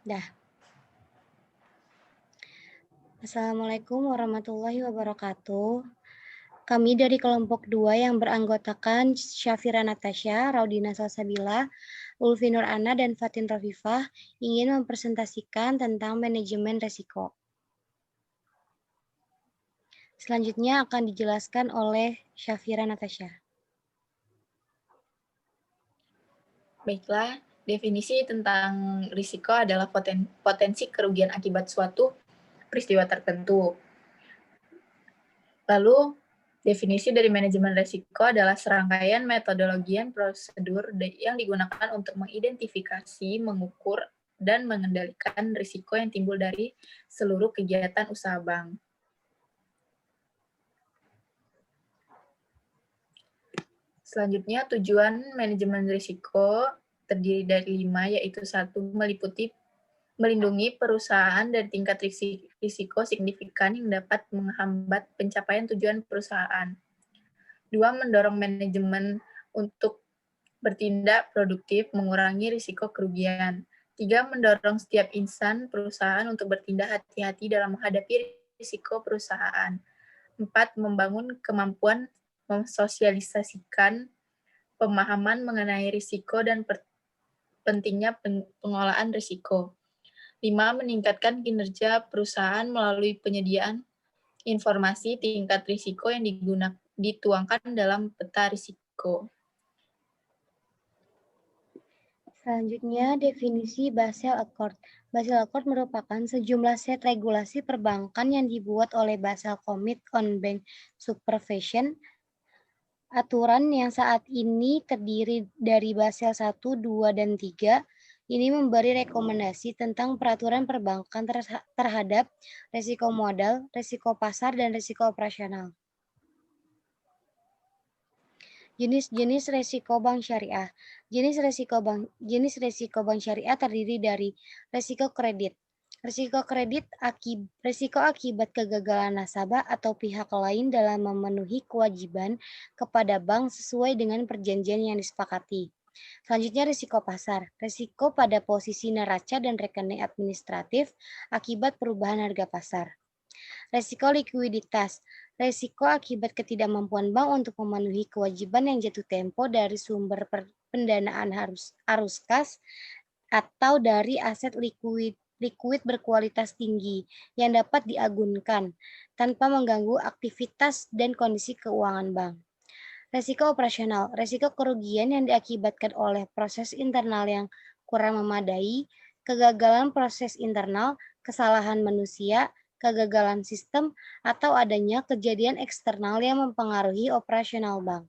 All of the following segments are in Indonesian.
Dah. Assalamualaikum warahmatullahi wabarakatuh. Kami dari kelompok 2 yang beranggotakan Syafira Natasha, Raudina Salsabila, Ulfi Nur Ana, dan Fatin Rafifah ingin mempresentasikan tentang manajemen risiko. Selanjutnya akan dijelaskan oleh Syafira Natasha. Baiklah, definisi tentang risiko adalah potensi kerugian akibat suatu peristiwa tertentu. Lalu, definisi dari manajemen risiko adalah serangkaian metodologi dan prosedur yang digunakan untuk mengidentifikasi, mengukur, dan mengendalikan risiko yang timbul dari seluruh kegiatan usaha bank. Selanjutnya, tujuan manajemen risiko terdiri dari 5, yaitu 1, melindungi perusahaan dari tingkat risiko signifikan yang dapat menghambat pencapaian tujuan perusahaan. 2, mendorong manajemen untuk bertindak produktif, mengurangi risiko kerugian. 3, mendorong setiap insan perusahaan untuk bertindak hati-hati dalam menghadapi risiko perusahaan. 4, membangun kemampuan mensosialisasikan pemahaman mengenai risiko dan pentingnya pengolahan risiko. 5, meningkatkan kinerja perusahaan melalui penyediaan informasi tingkat risiko yang dituangkan dalam peta risiko. Selanjutnya, definisi Basel Accord. Basel Accord merupakan sejumlah set regulasi perbankan yang dibuat oleh Basel Committee on Bank Supervision. Aturan yang saat ini terdiri dari Basel 1, 2, dan 3 ini memberi rekomendasi tentang peraturan perbankan terhadap risiko modal, risiko pasar, dan risiko operasional. Jenis-jenis risiko bank syariah. Jenis risiko bank syariah terdiri dari risiko kredit. Risiko akibat kegagalan nasabah atau pihak lain dalam memenuhi kewajiban kepada bank sesuai dengan perjanjian yang disepakati. Selanjutnya risiko pasar. Risiko pada posisi neraca dan rekening administratif akibat perubahan harga pasar. Risiko likuiditas. Risiko akibat ketidakmampuan bank untuk memenuhi kewajiban yang jatuh tempo dari sumber pendanaan arus kas atau dari aset likuid berkualitas tinggi yang dapat diagunkan tanpa mengganggu aktivitas dan kondisi keuangan bank. Risiko operasional, risiko kerugian yang diakibatkan oleh proses internal yang kurang memadai, kegagalan proses internal, kesalahan manusia, kegagalan sistem, atau adanya kejadian eksternal yang mempengaruhi operasional bank.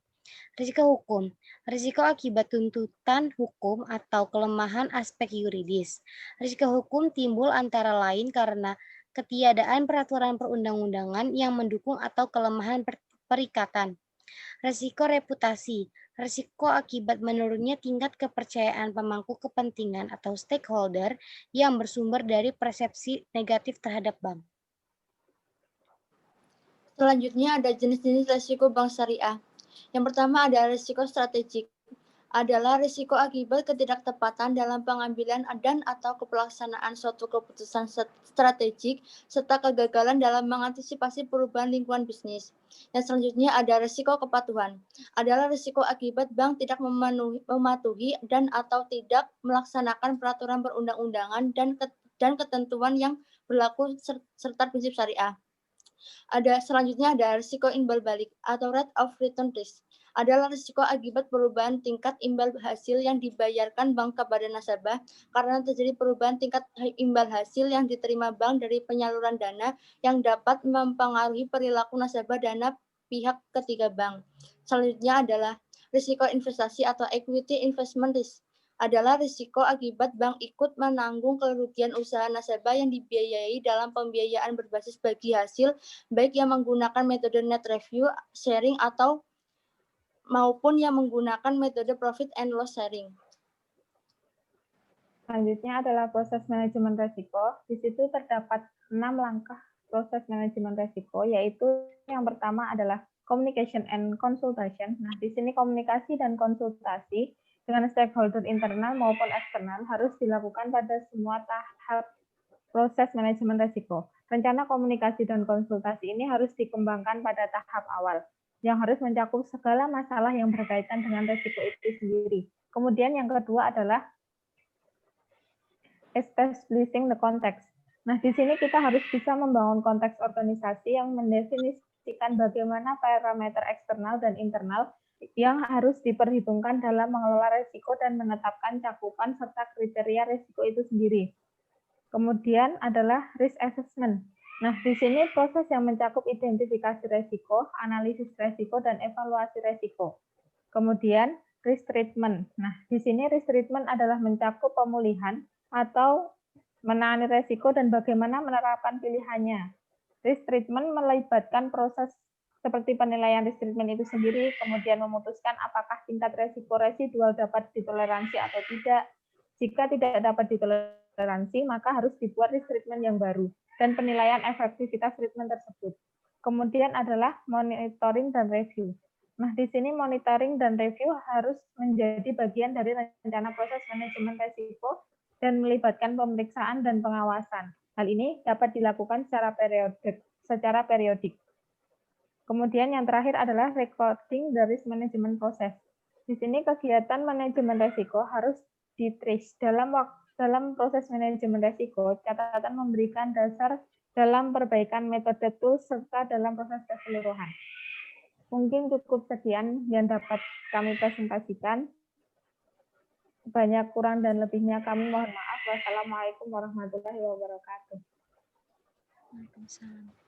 Risiko hukum, risiko akibat tuntutan hukum atau kelemahan aspek yuridis. Risiko hukum timbul antara lain karena ketiadaan peraturan perundang-undangan yang mendukung atau kelemahan perikatan. Risiko reputasi, risiko akibat menurunnya tingkat kepercayaan pemangku kepentingan atau stakeholder yang bersumber dari persepsi negatif terhadap bank. Selanjutnya ada jenis-jenis risiko bank syariah. Yang pertama ada risiko strategik, adalah risiko akibat ketidaktepatan dalam pengambilan dan atau pelaksanaan suatu keputusan strategik serta kegagalan dalam mengantisipasi perubahan lingkungan bisnis. Yang selanjutnya ada risiko kepatuhan, adalah risiko akibat bank tidak mematuhi dan atau tidak melaksanakan peraturan perundang-undangan dan ketentuan yang berlaku serta prinsip syariah. Selanjutnya ada risiko imbal balik atau rate of return risk, adalah risiko akibat perubahan tingkat imbal hasil yang dibayarkan bank kepada nasabah karena terjadi perubahan tingkat imbal hasil yang diterima bank dari penyaluran dana yang dapat mempengaruhi perilaku nasabah dana pihak ketiga bank. Selanjutnya adalah risiko investasi atau equity investment risk, adalah risiko akibat bank ikut menanggung kerugian usaha nasabah yang dibiayai dalam pembiayaan berbasis bagi hasil, baik yang menggunakan metode net review sharing atau maupun yang menggunakan metode profit and loss sharing. Selanjutnya adalah proses manajemen risiko. Di situ terdapat 6 langkah proses manajemen risiko, yaitu yang pertama adalah communication and consultation. Nah, di sini komunikasi dan konsultasi dengan stakeholder internal maupun eksternal harus dilakukan pada semua tahap proses manajemen risiko. Rencana komunikasi dan konsultasi ini harus dikembangkan pada tahap awal, yang harus mencakup segala masalah yang berkaitan dengan risiko itu sendiri. Kemudian yang kedua adalah establishing the context. Nah, di sini kita harus bisa membangun konteks organisasi yang mendefinisikan bagaimana parameter eksternal dan internal yang harus diperhitungkan dalam mengelola risiko dan menetapkan cakupan serta kriteria risiko itu sendiri. Kemudian adalah risk assessment. Nah, di sini proses yang mencakup identifikasi risiko, analisis risiko, dan evaluasi risiko. Kemudian risk treatment. Nah, di sini risk treatment adalah mencakup pemulihan atau menangani risiko dan bagaimana menerapkan pilihannya. Risk treatment melibatkan proses seperti penilaian risk treatment itu sendiri, kemudian memutuskan apakah tingkat risiko residual dapat ditoleransi atau tidak. Jika tidak dapat ditoleransi, maka harus dibuat risk treatment yang baru dan penilaian efektivitas treatment tersebut. Kemudian adalah monitoring dan review. Nah, di sini monitoring dan review harus menjadi bagian dari rencana proses manajemen risiko dan melibatkan pemeriksaan dan pengawasan. Hal ini dapat dilakukan secara periodik. Kemudian yang terakhir adalah recording the risk management process. Di sini kegiatan manajemen risiko harus di-trace dalam proses manajemen risiko. Catatan memberikan dasar dalam perbaikan metode tools serta dalam proses keseluruhan. Mungkin cukup sekian yang dapat kami presentasikan. Banyak kurang dan lebihnya kami mohon maaf. Wassalamualaikum warahmatullahi wabarakatuh. Waalaikumsalam.